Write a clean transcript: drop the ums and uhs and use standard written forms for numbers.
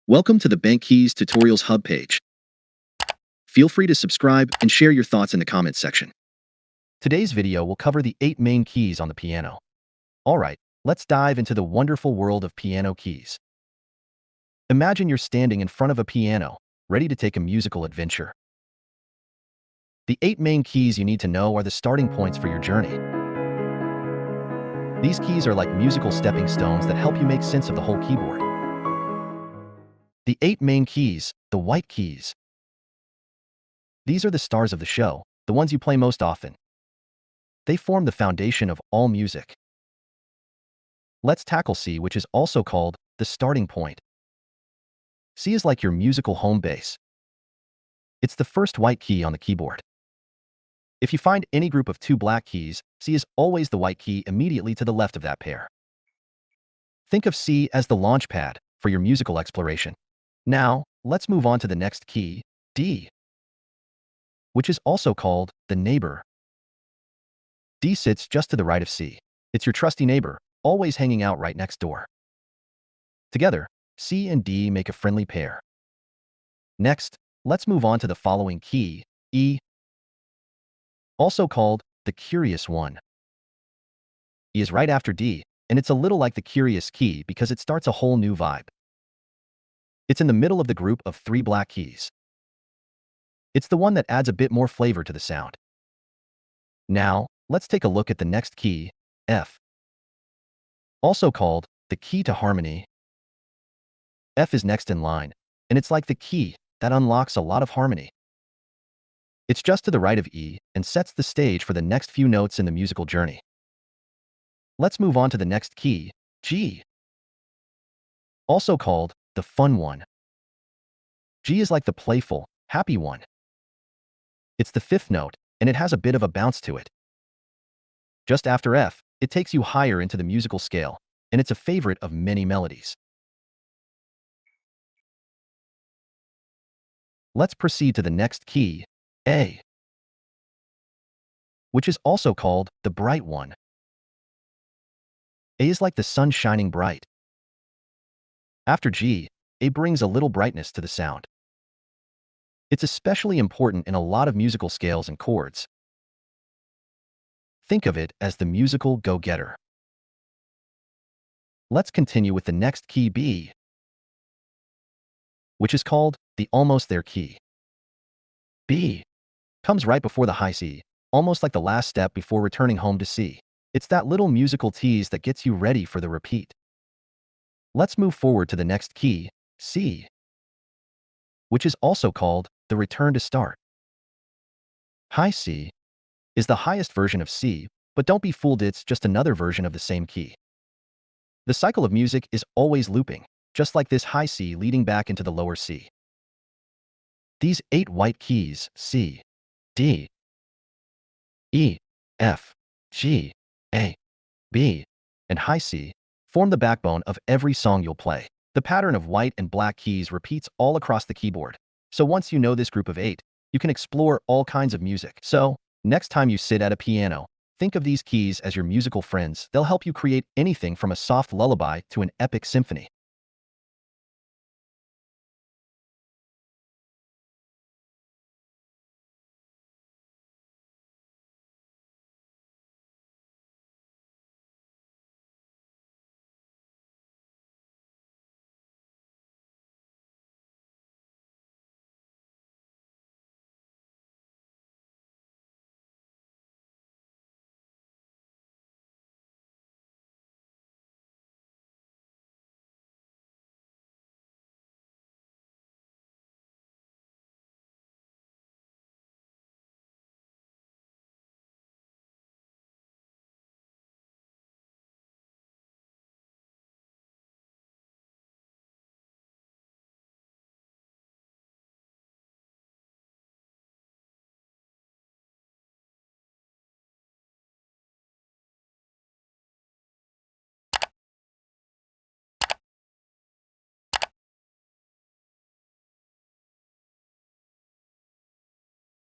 Welcome to the Bank Keys Tutorials Hub page. Feel free to subscribe and share your thoughts in the comments section. Today's video will cover the 8 main keys on the piano. Alright, let's dive into the wonderful world of piano keys. Imagine you're standing in front of a piano, ready to take a musical adventure. The 8 main keys you need to know are the starting points for your journey. These keys are like musical stepping stones that help you make sense of the whole keyboard. The 8 main keys, the white keys. These are the stars of the show, the ones you play most often. They form the foundation of all music. Let's tackle C, which is also called the starting point. C is like your musical home base. It's the first white key on the keyboard. If you find any group of 2 black keys, C is always the white key immediately to the left of that pair. Think of C as the launch pad for your musical exploration. Now, let's move on to the next key, D, which is also called the neighbor. D sits just to the right of C. It's your trusty neighbor, always hanging out right next door. Together, C and D make a friendly pair. Next, let's move on to the following key, E, also called the curious one. E is right after D, and it's a little like the curious key because it starts a whole new vibe. It's in the middle of the group of 3 black keys. It's the one that adds a bit more flavor to the sound. Now, let's take a look at the next key, F, also called the key to harmony. F is next in line, and it's like the key that unlocks a lot of harmony. It's just to the right of E and sets the stage for the next few notes in the musical journey. Let's move on to the next key, G, also called the fun one. G is like the playful, happy one. It's the 5th note, and it has a bit of a bounce to it. Just after F, it takes you higher into the musical scale, and it's a favorite of many melodies. Let's proceed to the next key, A, which is also called the bright one. A is like the sun shining bright. After G, A brings a little brightness to the sound. It's especially important in a lot of musical scales and chords. Think of it as the musical go-getter. Let's continue with the next key, B, which is called the almost there key. B comes right before the high C, almost like the last step before returning home to C. It's that little musical tease that gets you ready for the repeat. Let's move forward to the next key, C, which is also called the return to start. High C is the highest version of C, but don't be fooled, it's just another version of the same key. The cycle of music is always looping, just like this high C leading back into the lower C. These 8 white keys, C, D, E, F, G, A, B, and high C, form the backbone of every song you'll play. The pattern of white and black keys repeats all across the keyboard. So once you know this group of 8, you can explore all kinds of music. So, next time you sit at a piano, think of these keys as your musical friends. They'll help you create anything from a soft lullaby to an epic symphony.